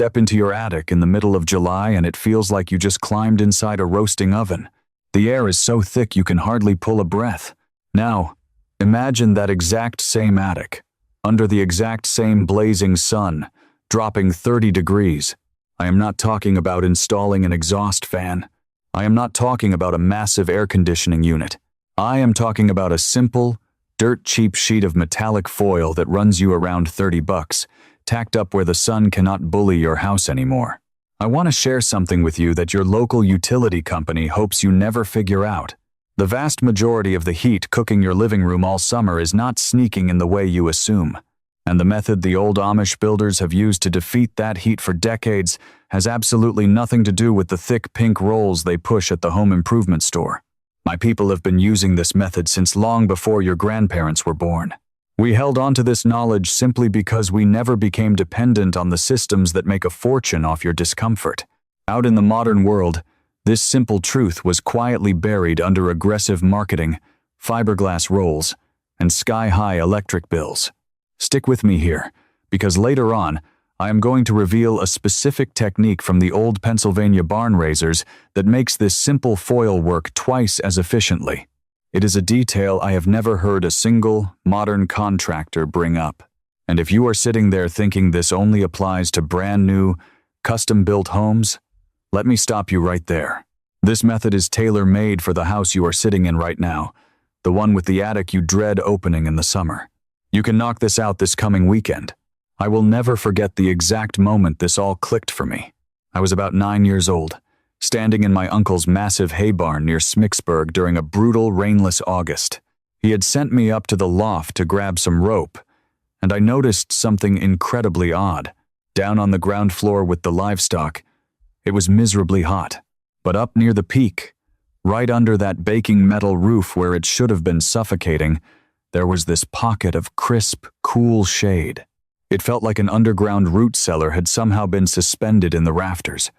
step into your attic in the middle of July and it feels like you just climbed inside a roasting oven. The air is so thick you can hardly pull a breath. Now, imagine that exact same attic, under the exact same blazing sun, dropping 30 degrees. I am not talking about installing an exhaust fan. I am not talking about a massive air conditioning unit. I am talking about a simple, dirt-cheap sheet of metallic foil that runs you around $30, tacked up where the sun cannot bully your house anymore. I want to share something with you that your local utility company hopes you never figure out. The vast majority of the heat cooking your living room all summer is not sneaking in the way you assume. And the method the old Amish builders have used to defeat that heat for decades has absolutely nothing to do with the thick pink rolls they push at the home improvement store. My people have been using this method since long before your grandparents were born. We held on to this knowledge simply because we never became dependent on the systems that make a fortune off your discomfort. Out in the modern world, this simple truth was quietly buried under aggressive marketing, fiberglass rolls, and sky-high electric bills. Stick with me here, because later on, I am going to reveal a specific technique from the old Pennsylvania barn raisers that makes this simple foil work twice as efficiently. It is a detail I have never heard a single modern contractor bring up. And if you are sitting there thinking this only applies to brand new, custom-built homes, let me stop you right there. This method is tailor-made for the house you are sitting in right now, the one with the attic you dread opening in the summer. You can knock this out this coming weekend. I will never forget the exact moment this all clicked for me. I was about 9 years old, standing in my uncle's massive hay barn near Smicksburg during a brutal, rainless August. He had sent me up to the loft to grab some rope, and I noticed something incredibly odd. Down on the ground floor with the livestock, it was miserably hot. But up near the peak, right under that baking metal roof where it should have been suffocating, there was this pocket of crisp, cool shade. It felt like an underground root cellar had somehow been suspended in the rafters.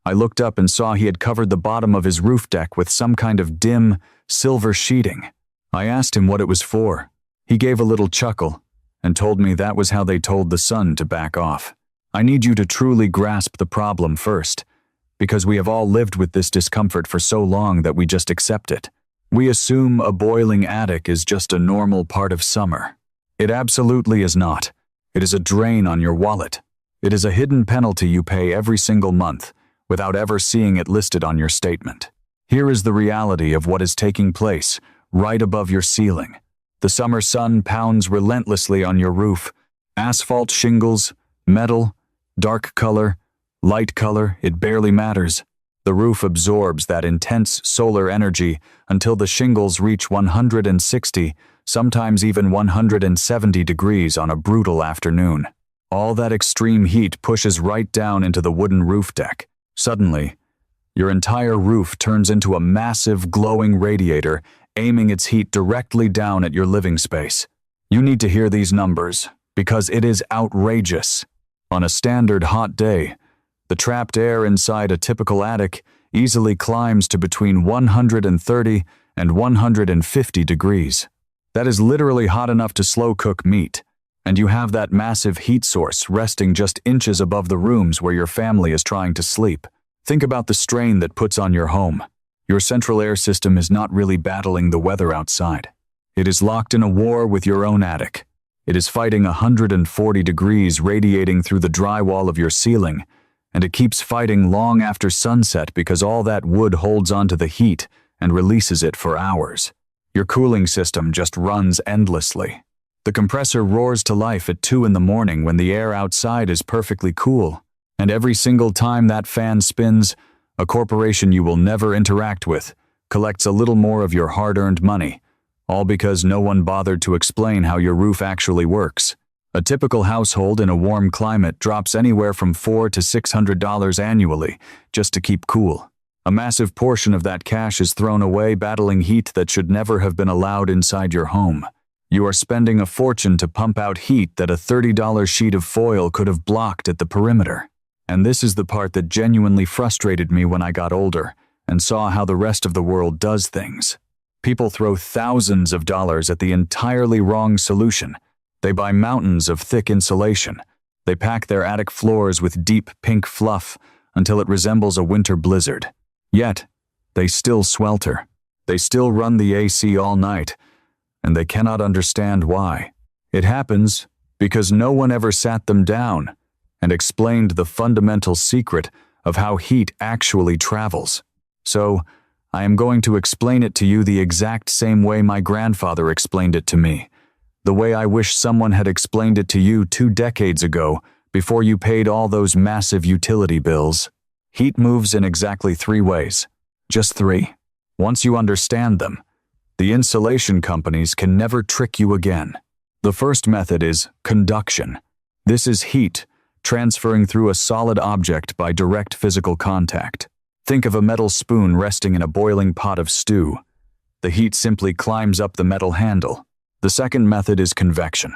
I looked up and saw he had covered the bottom of his roof deck with some kind of dim, silver sheeting. I asked him what it was for. He gave a little chuckle and told me that was how they told the sun to back off. I need you to truly grasp the problem first, because we have all lived with this discomfort for so long that we just accept it. We assume a boiling attic is just a normal part of summer. It absolutely is not. It is a drain on your wallet. It is a hidden penalty you pay every single month, without ever seeing it listed on your statement. Here is the reality of what is taking place right above your ceiling. The summer sun pounds relentlessly on your roof. Asphalt shingles, metal, dark color, light color, it barely matters. The roof absorbs that intense solar energy until the shingles reach 160, sometimes even 170 degrees on a brutal afternoon. All that extreme heat pushes right down into the wooden roof deck. Suddenly, your entire roof turns into a massive glowing radiator aiming its heat directly down at your living space. You need to hear these numbers, because it is outrageous. On a standard hot day, the trapped air inside a typical attic easily climbs to between 130 and 150 degrees. That is literally hot enough to slow cook meat, and you have that massive heat source resting just inches above the rooms where your family is trying to sleep. Think about the strain that puts on your home. Your central air system is not really battling the weather outside. It is locked in a war with your own attic. It is fighting 140 degrees radiating through the drywall of your ceiling, and it keeps fighting long after sunset because all that wood holds onto the heat and releases it for hours. Your cooling system just runs endlessly. The compressor roars to life at 2 in the morning when the air outside is perfectly cool, and every single time that fan spins, a corporation you will never interact with collects a little more of your hard-earned money, all because no one bothered to explain how your roof actually works. A typical household in a warm climate drops anywhere from $400 to $600 annually just to keep cool. A massive portion of that cash is thrown away battling heat that should never have been allowed inside your home. You are spending a fortune to pump out heat that a $30 sheet of foil could have blocked at the perimeter. And this is the part that genuinely frustrated me when I got older and saw how the rest of the world does things. People throw thousands of dollars at the entirely wrong solution. They buy mountains of thick insulation. They pack their attic floors with deep pink fluff until it resembles a winter blizzard. Yet, they still swelter. They still run the AC all night, and they cannot understand why. It happens because no one ever sat them down and explained the fundamental secret of how heat actually travels. So, I am going to explain it to you the exact same way my grandfather explained it to me. The way I wish someone had explained it to you 2 decades ago before you paid all those massive utility bills. Heat moves in exactly 3 ways. Just 3. Once you understand them, the insulation companies can never trick you again. The first method is conduction. This is heat transferring through a solid object by direct physical contact. Think of a metal spoon resting in a boiling pot of stew. The heat simply climbs up the metal handle. The second method is convection.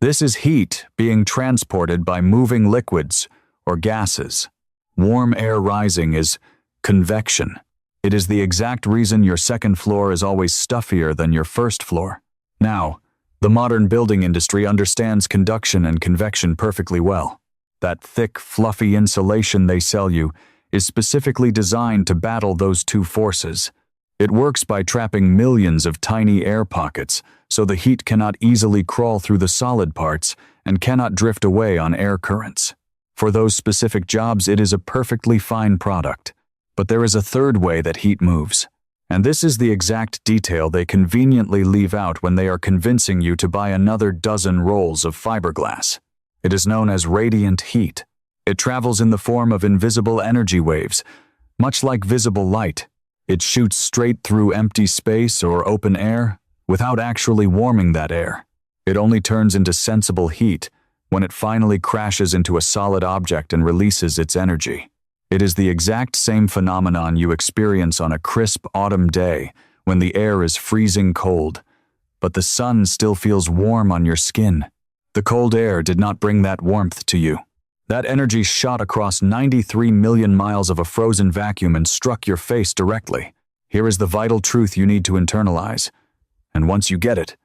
This is heat being transported by moving liquids or gases. Warm air rising is convection. It is the exact reason your second floor is always stuffier than your first floor. Now, the modern building industry understands conduction and convection perfectly well. That thick, fluffy insulation they sell you is specifically designed to battle those 2 forces. It works by trapping millions of tiny air pockets, so the heat cannot easily crawl through the solid parts and cannot drift away on air currents. For those specific jobs, it is a perfectly fine product. But there is a third way that heat moves. And this is the exact detail they conveniently leave out when they are convincing you to buy another dozen rolls of fiberglass. It is known as radiant heat. It travels in the form of invisible energy waves, much like visible light. It shoots straight through empty space or open air without actually warming that air. It only turns into sensible heat when it finally crashes into a solid object and releases its energy. It is the exact same phenomenon you experience on a crisp autumn day when the air is freezing cold, but the sun still feels warm on your skin. The cold air did not bring that warmth to you. That energy shot across 93 million miles of a frozen vacuum and struck your face directly. Here is the vital truth you need to internalize. And once you get it,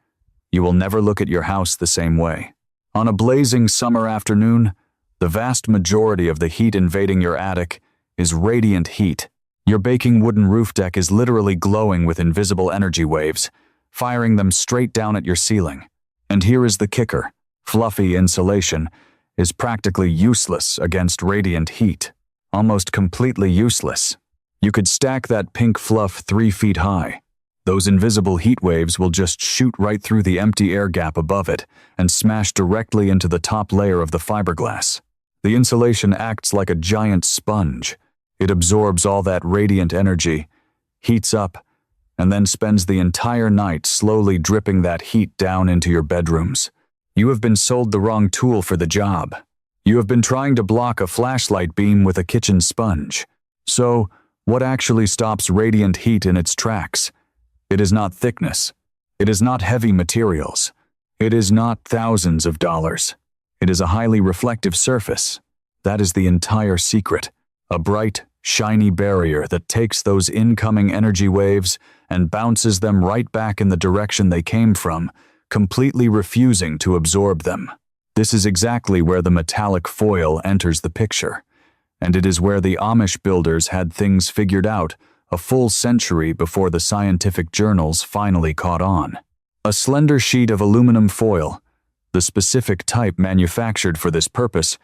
you will never look at your house the same way. On a blazing summer afternoon, the vast majority of the heat invading your attic is radiant heat. Your baking wooden roof deck is literally glowing with invisible energy waves, firing them straight down at your ceiling. And here is the kicker. Fluffy insulation is practically useless against radiant heat. Almost completely useless. You could stack that pink fluff 3 feet high. Those invisible heat waves will just shoot right through the empty air gap above it and smash directly into the top layer of the fiberglass. The insulation acts like a giant sponge. It absorbs all that radiant energy, heats up, and then spends the entire night slowly dripping that heat down into your bedrooms. You have been sold the wrong tool for the job. You have been trying to block a flashlight beam with a kitchen sponge. So, what actually stops radiant heat in its tracks? It is not thickness. It is not heavy materials. It is not thousands of dollars. It is a highly reflective surface. That is the entire secret. A bright, shiny barrier that takes those incoming energy waves and bounces them right back in the direction they came from, completely refusing to absorb them. This is exactly where the metallic foil enters the picture, and it is where the Amish builders had things figured out a full century before the scientific journals finally caught on. A slender sheet of aluminum foil, the specific type manufactured for this purpose,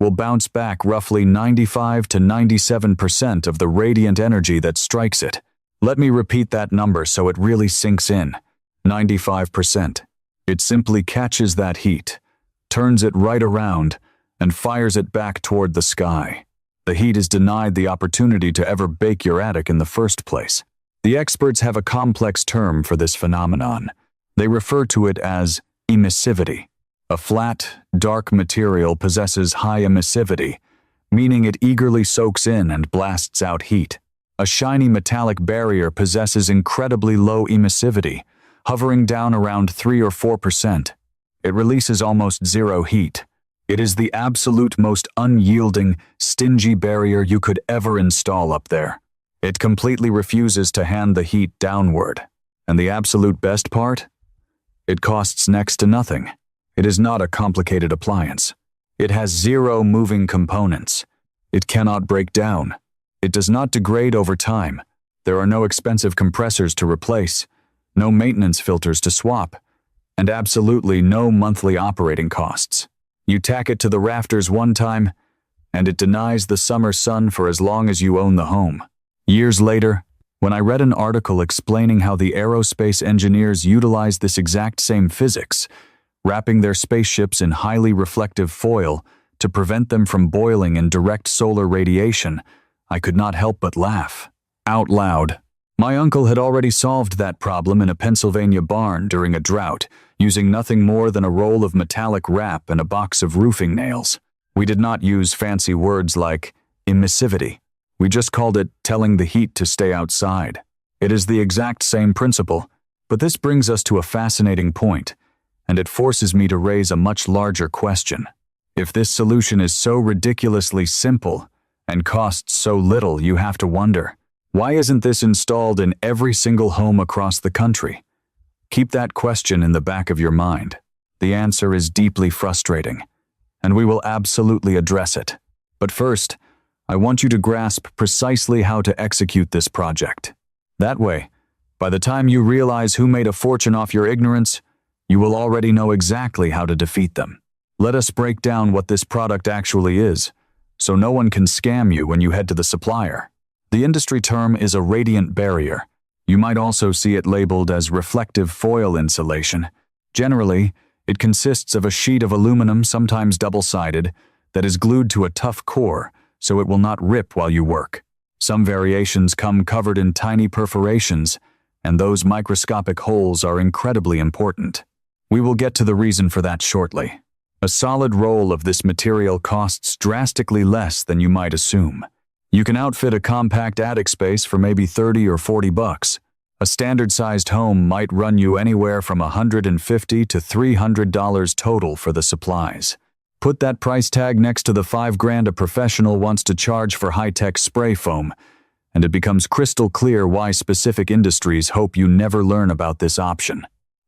will bounce back roughly 95 to 97% of the radiant energy that strikes it. Let me repeat that number so it really sinks in. 95%. It simply catches that heat, turns it right around, and fires it back toward the sky. The heat is denied the opportunity to ever bake your attic in the first place. The experts have a complex term for this phenomenon. They refer to it as emissivity. A flat, dark material possesses high emissivity, meaning it eagerly soaks in and blasts out heat. A shiny metallic barrier possesses incredibly low emissivity, hovering down around 3 or 4%. It releases almost zero heat. It is the absolute most unyielding, stingy barrier you could ever install up there. It completely refuses to hand the heat downward. And the absolute best part? It costs next to nothing. It is not a complicated appliance. It has zero moving components. It cannot break down. It does not degrade over time. There are no expensive compressors to replace, no maintenance filters to swap, and absolutely no monthly operating costs. You tack it to the rafters one time, and it denies the summer sun for as long as you own the home. Years later, when I read an article explaining how the aerospace engineers utilized this exact same physics, wrapping their spaceships in highly reflective foil to prevent them from boiling in direct solar radiation, I could not help but laugh out loud. My uncle had already solved that problem in a Pennsylvania barn during a drought, using nothing more than a roll of metallic wrap and a box of roofing nails. We did not use fancy words like emissivity. We just called it telling the heat to stay outside. It is the exact same principle, but this brings us to a fascinating point, and it forces me to raise a much larger question. If this solution is so ridiculously simple and costs so little, you have to wonder, why isn't this installed in every single home across the country? Keep that question in the back of your mind. The answer is deeply frustrating, and we will absolutely address it. But first, I want you to grasp precisely how to execute this project. That way, by the time you realize who made a fortune off your ignorance, you will already know exactly how to defeat them. Let us break down what this product actually is, so no one can scam you when you head to the supplier. The industry term is a radiant barrier. You might also see it labeled as reflective foil insulation. Generally, it consists of a sheet of aluminum, sometimes double-sided, that is glued to a tough core so it will not rip while you work. Some variations come covered in tiny perforations, and those microscopic holes are incredibly important. We will get to the reason for that shortly. A solid roll of this material costs drastically less than you might assume. You can outfit a compact attic space for maybe $30 or $40. A standard-sized home might run you anywhere from $150 to $300 total for the supplies. Put that price tag next to the $5,000 a professional wants to charge for high-tech spray foam, and it becomes crystal clear why specific industries hope you never learn about this option.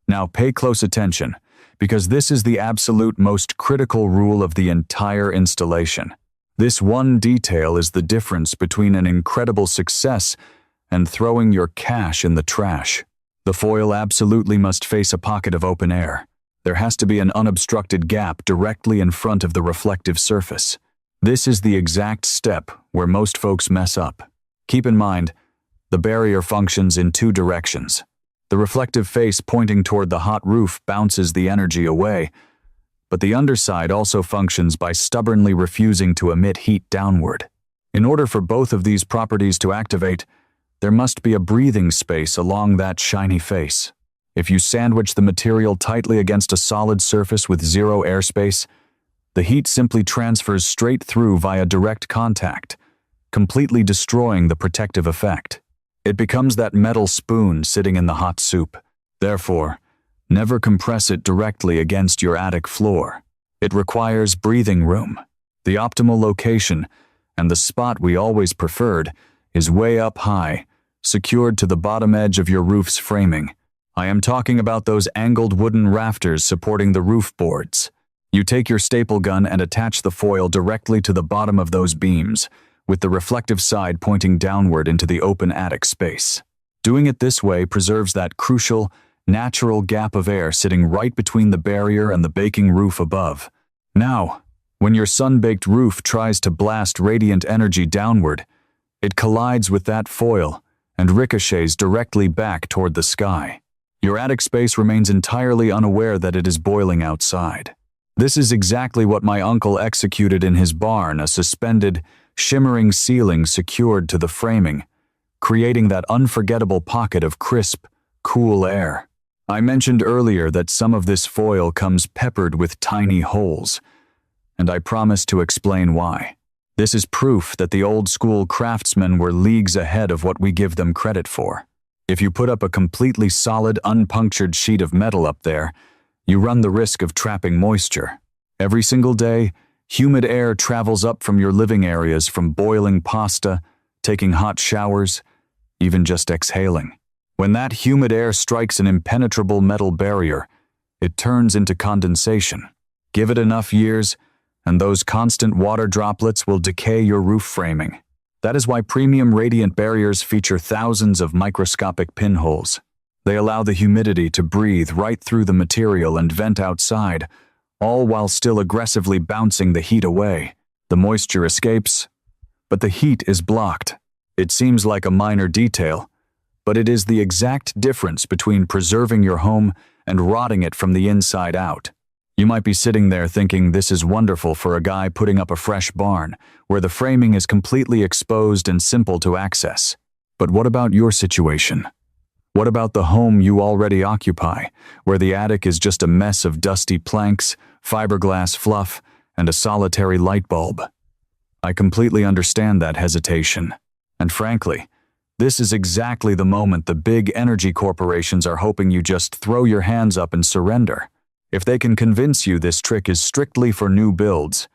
Now pay close attention, because this is the absolute most critical rule of the entire installation. This one detail is the difference between an incredible success and throwing your cash in the trash. The foil absolutely must face a pocket of open air. There has to be an unobstructed gap directly in front of the reflective surface. This is the exact step where most folks mess up. Keep in mind, the barrier functions in two directions. The reflective face pointing toward the hot roof bounces the energy away, but the underside also functions by stubbornly refusing to emit heat downward. In order for both of these properties to activate, there must be a breathing space along that shiny face. If you sandwich the material tightly against a solid surface with zero airspace, the heat simply transfers straight through via direct contact, completely destroying the protective effect. It becomes that metal spoon sitting in the hot soup. Therefore, never compress it directly against your attic floor. It requires breathing room. The optimal location, and the spot we always preferred, is way up high, secured to the bottom edge of your roof's framing. I am talking about those angled wooden rafters supporting the roof boards. You take your staple gun and attach the foil directly to the bottom of those beams, with the reflective side pointing downward into the open attic space. Doing it this way preserves that crucial, natural gap of air sitting right between the barrier and the baking roof above. Now, when your sun-baked roof tries to blast radiant energy downward, it collides with that foil and ricochets directly back toward the sky. Your attic space remains entirely unaware that it is boiling outside. This is exactly what my uncle executed in his barn, a suspended, shimmering ceiling secured to the framing, creating that unforgettable pocket of crisp, cool air. I mentioned earlier that some of this foil comes peppered with tiny holes, and I promise to explain why. This is proof that the old-school craftsmen were leagues ahead of what we give them credit for. If you put up a completely solid, unpunctured sheet of metal up there, you run the risk of trapping moisture. Every single day, humid air travels up from your living areas from boiling pasta, taking hot showers, even just exhaling. When that humid air strikes an impenetrable metal barrier, it turns into condensation. Give it enough years, and those constant water droplets will decay your roof framing. That is why premium radiant barriers feature thousands of microscopic pinholes. They allow the humidity to breathe right through the material and vent outside, all while still aggressively bouncing the heat away. The moisture escapes, but the heat is blocked. It seems like a minor detail, but it is the exact difference between preserving your home and rotting it from the inside out. You might be sitting there thinking this is wonderful for a guy putting up a fresh barn, where the framing is completely exposed and simple to access. But what about your situation? What about the home you already occupy, where the attic is just a mess of dusty planks, fiberglass fluff, and a solitary light bulb? I completely understand that hesitation. And frankly, this is exactly the moment the big energy corporations are hoping you just throw your hands up and surrender. If they can convince you this trick is strictly for new builds,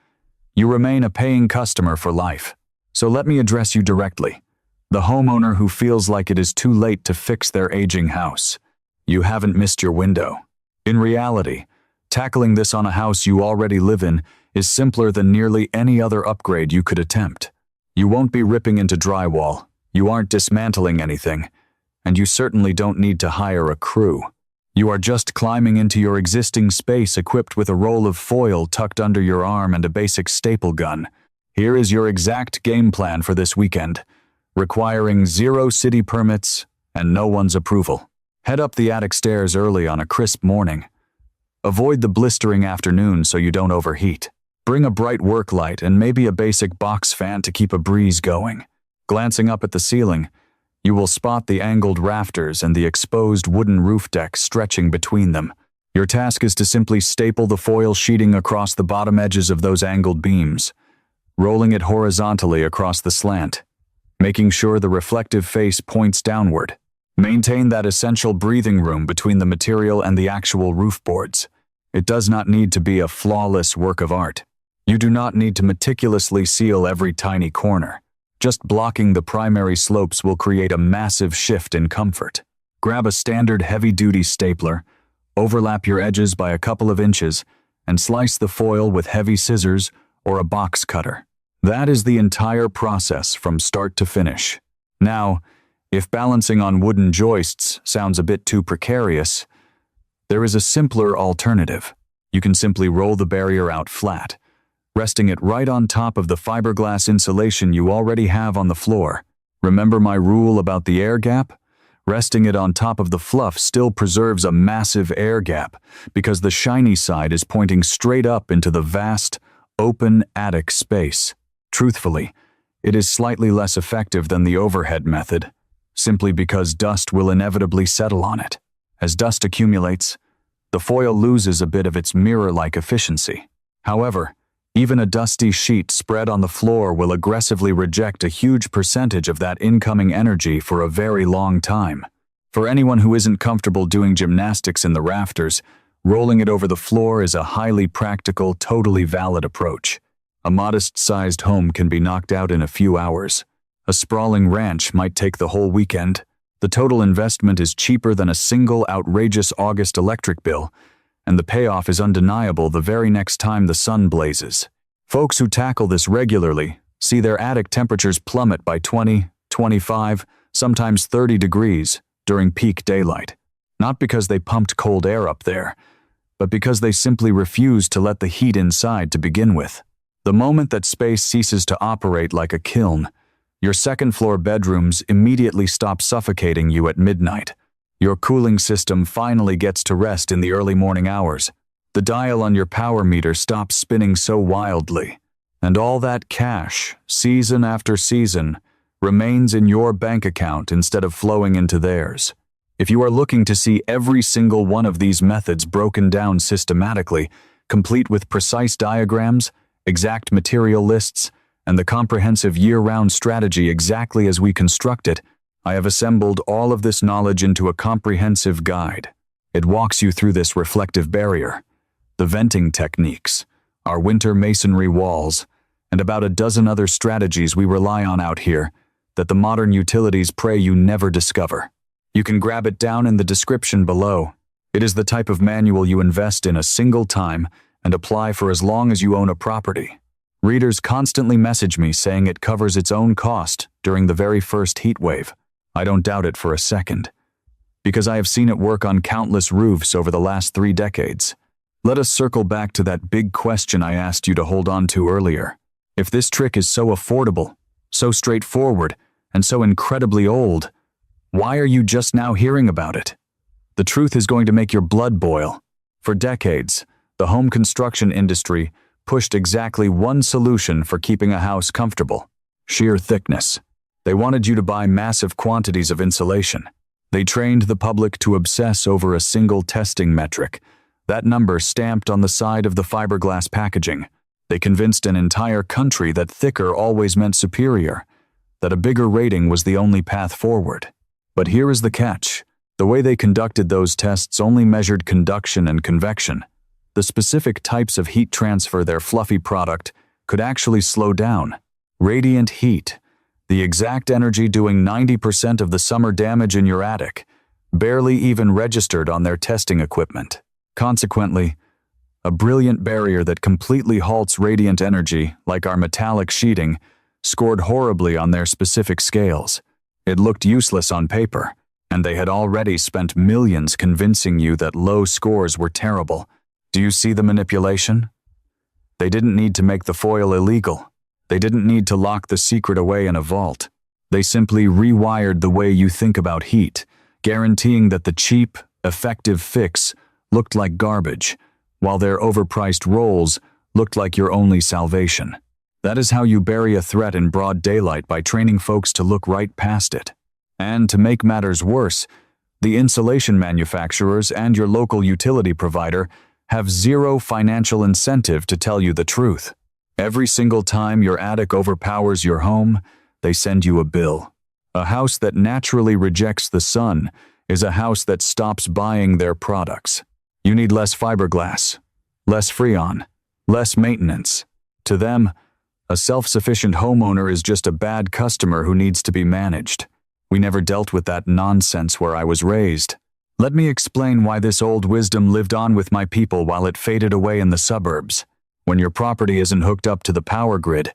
you remain a paying customer for life. So let me address you directly. The homeowner who feels like it is too late to fix their aging house. You haven't missed your window. In reality, tackling this on a house you already live in is simpler than nearly any other upgrade you could attempt. You won't be ripping into drywall, you aren't dismantling anything, and you certainly don't need to hire a crew. You are just climbing into your existing space equipped with a roll of foil tucked under your arm and a basic staple gun. Here is your exact game plan for this weekend, requiring 0 city permits and no one's approval. Head up the attic stairs early on a crisp morning. Avoid the blistering afternoon so you don't overheat. Bring a bright work light and maybe a basic box fan to keep a breeze going. Glancing up at the ceiling, you will spot the angled rafters and the exposed wooden roof deck stretching between them. Your task is to simply staple the foil sheeting across the bottom edges of those angled beams, rolling it horizontally across the slant, making sure the reflective face points downward. Maintain that essential breathing room between the material and the actual roof boards. It does not need to be a flawless work of art. You do not need to meticulously seal every tiny corner. Just blocking the primary slopes will create a massive shift in comfort. Grab a standard heavy-duty stapler, overlap your edges by a couple of inches, and slice the foil with heavy scissors or a box cutter. That is the entire process from start to finish. Now, if balancing on wooden joists sounds a bit too precarious, there is a simpler alternative. You can simply roll the barrier out flat, resting it right on top of the fiberglass insulation you already have on the floor. Remember my rule about the air gap? Resting it on top of the fluff still preserves a massive air gap because the shiny side is pointing straight up into the vast, open attic space. Truthfully, it is slightly less effective than the overhead method, simply because dust will inevitably settle on it. As dust accumulates, the foil loses a bit of its mirror-like efficiency. However, even a dusty sheet spread on the floor will aggressively reject a huge percentage of that incoming energy for a very long time. For anyone who isn't comfortable doing gymnastics in the rafters, rolling it over the floor is a highly practical, totally valid approach. A modest-sized home can be knocked out in a few hours. A sprawling ranch might take the whole weekend. The total investment is cheaper than a single outrageous August electric bill, and the payoff is undeniable the very next time the sun blazes. Folks who tackle this regularly see their attic temperatures plummet by 20, 25, sometimes 30 degrees during peak daylight. Not because they pumped cold air up there, but because they simply refused to let the heat inside to begin with. The moment that space ceases to operate like a kiln, your second-floor bedrooms immediately stop suffocating you at midnight. Your cooling system finally gets to rest in the early morning hours. The dial on your power meter stops spinning so wildly. And all that cash, season after season, remains in your bank account instead of flowing into theirs. If you are looking to see every single one of these methods broken down systematically, complete with precise diagrams, exact material lists, and the comprehensive year-round strategy exactly as we construct it, I have assembled all of this knowledge into a comprehensive guide. It walks you through this reflective barrier, the venting techniques, our winter masonry walls, and about a dozen other strategies we rely on out here that the modern utilities pray you never discover. You can grab it down in the description below. It is the type of manual you invest in a single time and apply for as long as you own a property. Readers constantly message me saying it covers its own cost during the very first heat wave. I don't doubt it for a second, because I have seen it work on countless roofs over the last 3 decades. Let us circle back to that big question I asked you to hold on to earlier. If this trick is so affordable, so straightforward, and so incredibly old, why are you just now hearing about it? The truth is going to make your blood boil. For decades, the home construction industry pushed exactly one solution for keeping a house comfortable: sheer thickness. They wanted you to buy massive quantities of insulation. They trained the public to obsess over a single testing metric, that number stamped on the side of the fiberglass packaging. They convinced an entire country that thicker always meant superior, that a bigger rating was the only path forward. But here is the catch. The way they conducted those tests only measured conduction and convection. The specific types of heat transfer their fluffy product could actually slow down. Radiant heat, the exact energy doing 90% of the summer damage in your attic, barely even registered on their testing equipment. Consequently, a brilliant barrier that completely halts radiant energy, like our metallic sheeting, scored horribly on their specific scales. It looked useless on paper, and they had already spent millions convincing you that low scores were terrible. Do you see the manipulation? They didn't need to make the foil illegal. They didn't need to lock the secret away in a vault. They simply rewired the way you think about heat, guaranteeing that the cheap, effective fix looked like garbage, while their overpriced rolls looked like your only salvation. That is how you bury a threat in broad daylight, by training folks to look right past it. And to make matters worse, the insulation manufacturers and your local utility provider have zero financial incentive to tell you the truth. Every single time your attic overpowers your home, they send you a bill. A house that naturally rejects the sun is a house that stops buying their products. You need less fiberglass, less freon, less maintenance. To them, a self-sufficient homeowner is just a bad customer who needs to be managed. We never dealt with that nonsense where I was raised. Let me explain why this old wisdom lived on with my people while it faded away in the suburbs. When your property isn't hooked up to the power grid,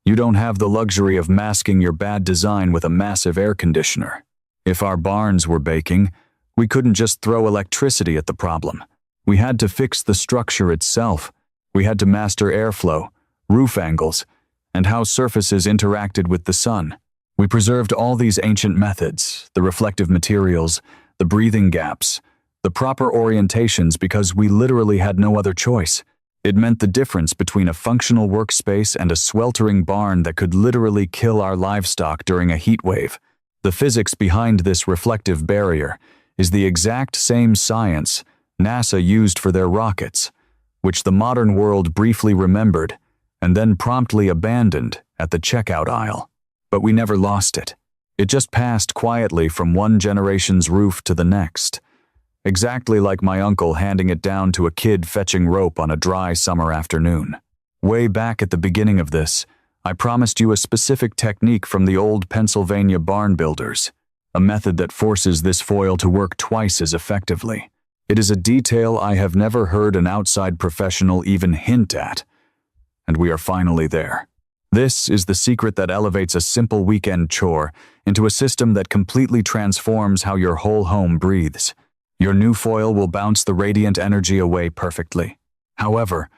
you don't have the luxury of masking your bad design with a massive air conditioner. If our barns were baking, we couldn't just throw electricity at the problem. We had to fix the structure itself. We had to master airflow, roof angles, and how surfaces interacted with the sun. We preserved all these ancient methods, the reflective materials, the breathing gaps, the proper orientations, because we literally had no other choice. It meant the difference between a functional workspace and a sweltering barn that could literally kill our livestock during a heat wave. The physics behind this reflective barrier is the exact same science NASA used for their rockets, which the modern world briefly remembered and then promptly abandoned at the checkout aisle. But we never lost it. It just passed quietly from one generation's roof to the next, exactly like my uncle handing it down to a kid fetching rope on a dry summer afternoon. Way back at the beginning of this, I promised you a specific technique from the old Pennsylvania barn builders, a method that forces this foil to work twice as effectively. It is a detail I have never heard an outside professional even hint at, and we are finally there. This is the secret that elevates a simple weekend chore into a system that completely transforms how your whole home breathes. Your new foil will bounce the radiant energy away perfectly. However,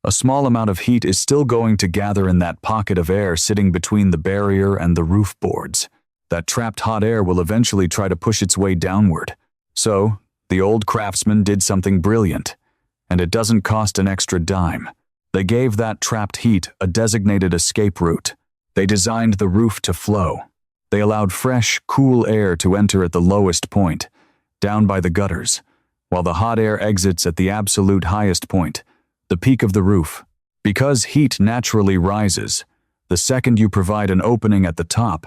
a small amount of heat is still going to gather in that pocket of air sitting between the barrier and the roof boards. That trapped hot air will eventually try to push its way downward. So, the old craftsman did something brilliant, and it doesn't cost an extra dime. They gave that trapped heat a designated escape route. They designed the roof to flow. They allowed fresh, cool air to enter at the lowest point, down by the gutters, while the hot air exits at the absolute highest point, the peak of the roof. Because heat naturally rises, the second you provide an opening at the top,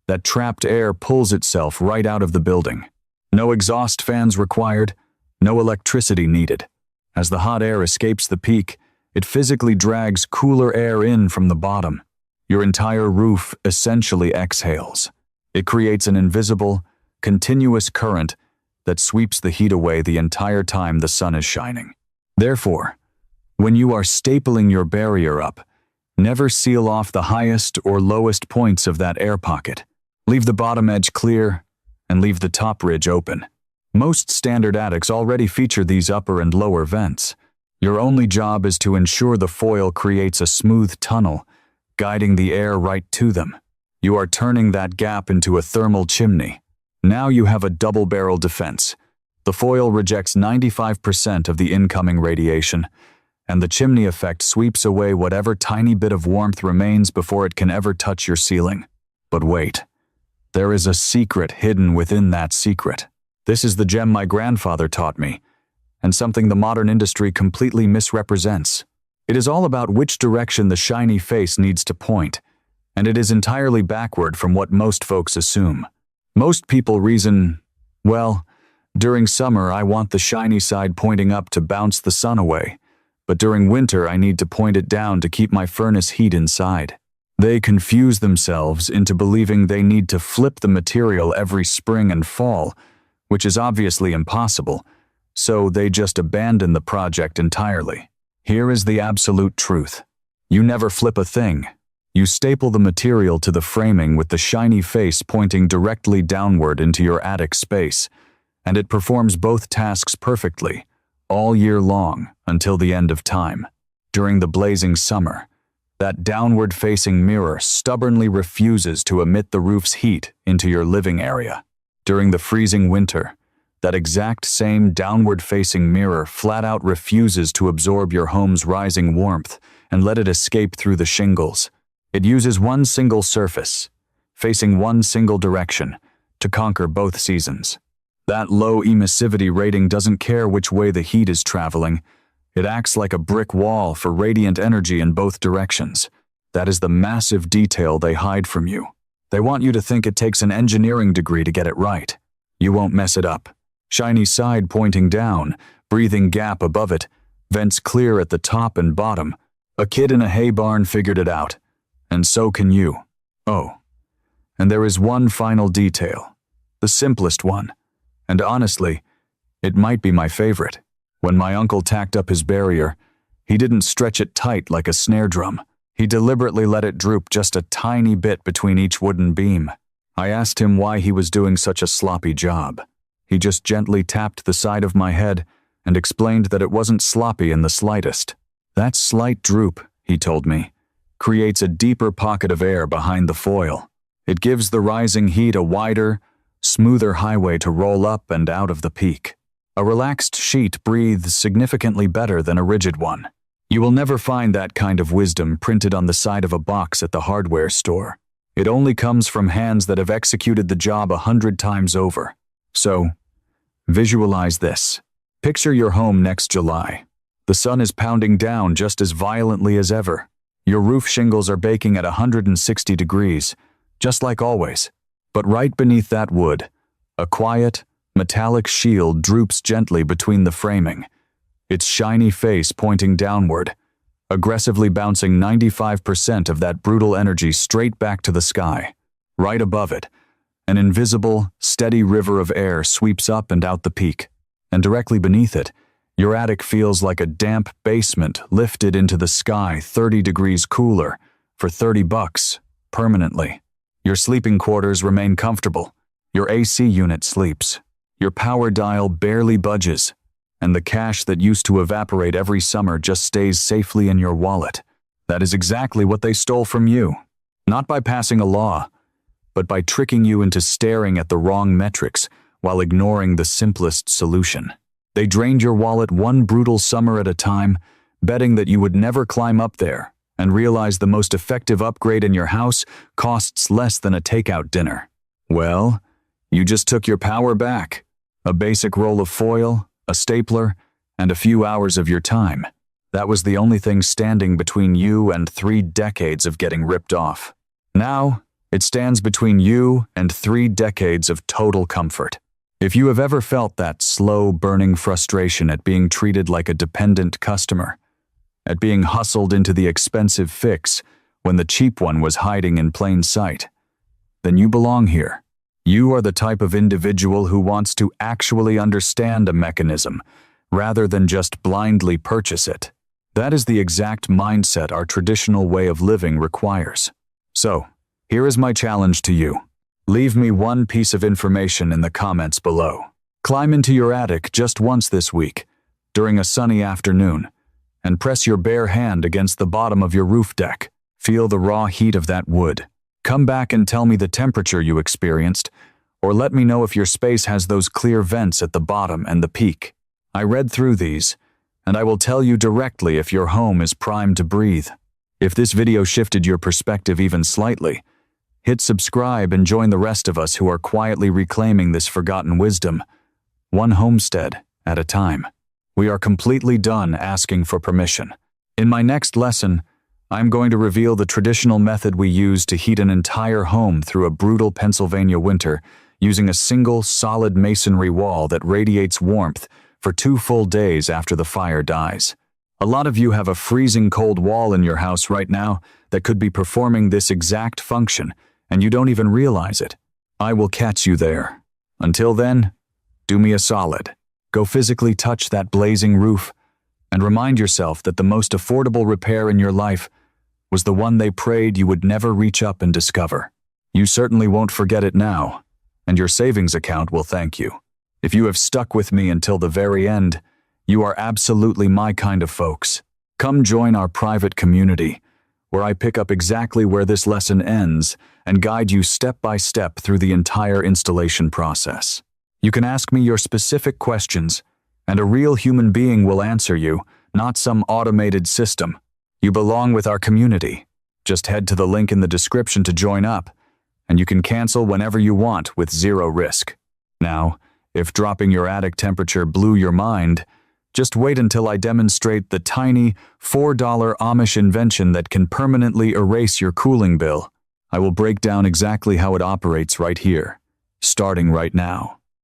that trapped air pulls itself right out of the building. No exhaust fans required, no electricity needed. As the hot air escapes the peak, it physically drags cooler air in from the bottom. Your entire roof essentially exhales. It creates an invisible, continuous current that sweeps the heat away the entire time the sun is shining. Therefore, When you are stapling your barrier up, never seal off the highest or lowest points of that air pocket. Leave the bottom edge clear and leave the top ridge open. Most standard attics already feature these upper and lower vents. Your only job is to ensure the foil creates a smooth tunnel, guiding the air right to them. You are turning that gap into a thermal chimney. Now you have a double-barrel defense. The foil rejects 95% of the incoming radiation, and the chimney effect sweeps away whatever tiny bit of warmth remains before it can ever touch your ceiling. But wait, there is a secret hidden within that secret. This is the gem my grandfather taught me, and something the modern industry completely misrepresents. It is all about which direction the shiny face needs to point, and it is entirely backward from what most folks assume. Most people reason, well, during summer I want the shiny side pointing up to bounce the sun away, but during winter I need to point it down to keep my furnace heat inside. They confuse themselves into believing they need to flip the material every spring and fall, which is obviously impossible, so they just abandon the project entirely. Here is the absolute truth. You never flip a thing. You staple the material to the framing with the shiny face pointing directly downward into your attic space, and it performs both tasks perfectly, all year long, until the end of time. During the blazing summer, that downward-facing mirror stubbornly refuses to emit the roof's heat into your living area. During the freezing winter, that exact same downward-facing mirror flat-out refuses to absorb your home's rising warmth and let it escape through the shingles. It uses one single surface, facing one single direction, to conquer both seasons. That low emissivity rating doesn't care which way the heat is traveling. It acts like a brick wall for radiant energy in both directions. That is the massive detail they hide from you. They want you to think it takes an engineering degree to get it right. You won't mess it up. Shiny side pointing down, breathing gap above it, vents clear at the top and bottom. A kid in a hay barn figured it out. And so can you. Oh, and there is one final detail. The simplest one. And honestly, it might be my favorite. When my uncle tacked up his barrier, he didn't stretch it tight like a snare drum. He deliberately let it droop just a tiny bit between each wooden beam. I asked him why he was doing such a sloppy job. He just gently tapped the side of my head and explained that it wasn't sloppy in the slightest. That slight droop, he told me, creates a deeper pocket of air behind the foil. It gives the rising heat a wider, smoother highway to roll up and out of the peak. A relaxed sheet breathes significantly better than a rigid one. You will never find that kind of wisdom printed on the side of a box at the hardware store. It only comes from hands that have executed the job 100 times over. So, visualize this. Picture your home next July. The sun is pounding down just as violently as ever. Your roof shingles are baking at 160 degrees, just like always. But right beneath that wood, a quiet, metallic shield droops gently between the framing, its shiny face pointing downward, aggressively bouncing 95% of that brutal energy straight back to the sky. Right above it, an invisible, steady river of air sweeps up and out the peak, and directly beneath it, your attic feels like a damp basement lifted into the sky 30 degrees cooler for $30 permanently. Your sleeping quarters remain comfortable. Your AC unit sleeps. Your power dial barely budges, and the cash that used to evaporate every summer just stays safely in your wallet. That is exactly what they stole from you. Not by passing a law, but by tricking you into staring at the wrong metrics while ignoring the simplest solution. They drained your wallet one brutal summer at a time, betting that you would never climb up there, and realized the most effective upgrade in your house costs less than a takeout dinner. Well, you just took your power back. A basic roll of foil, a stapler, and a few hours of your time. That was the only thing standing between you and 3 decades of getting ripped off. Now, it stands between you and 3 decades of total comfort. If you have ever felt that slow, burning frustration at being treated like a dependent customer, at being hustled into the expensive fix when the cheap one was hiding in plain sight, then you belong here. You are the type of individual who wants to actually understand a mechanism rather than just blindly purchase it. That is the exact mindset our traditional way of living requires. So, here is my challenge to you. Leave me one piece of information in the comments below. Climb into your attic just once this week, during a sunny afternoon, and press your bare hand against the bottom of your roof deck. Feel the raw heat of that wood. Come back and tell me the temperature you experienced, or let me know if your space has those clear vents at the bottom and the peak. I read through these, and I will tell you directly if your home is primed to breathe. If this video shifted your perspective even slightly, hit subscribe and join the rest of us who are quietly reclaiming this forgotten wisdom, one homestead at a time. We are completely done asking for permission. In my next lesson, I'm going to reveal the traditional method we use to heat an entire home through a brutal Pennsylvania winter using a single solid masonry wall that radiates warmth for 2 full days after the fire dies. A lot of you have a freezing cold wall in your house right now that could be performing this exact function, and you don't even realize it. I will catch you there. Until then, do me a solid. Go physically touch that blazing roof and remind yourself that the most affordable repair in your life was the one they prayed you would never reach up and discover. You certainly won't forget it now, and your savings account will thank you. If you have stuck with me until the very end, you are absolutely my kind of folks. Come join our private community, where I pick up exactly where this lesson ends and guide you step by step through the entire installation process. You can ask me your specific questions, and a real human being will answer you, not some automated system. You belong with our community. Just head to the link in the description to join up, and you can cancel whenever you want with 0 risk. Now, if dropping your attic temperature blew your mind, just wait until I demonstrate the tiny $4 Amish invention that can permanently erase your cooling bill. I will break down exactly how it operates right here, starting right now.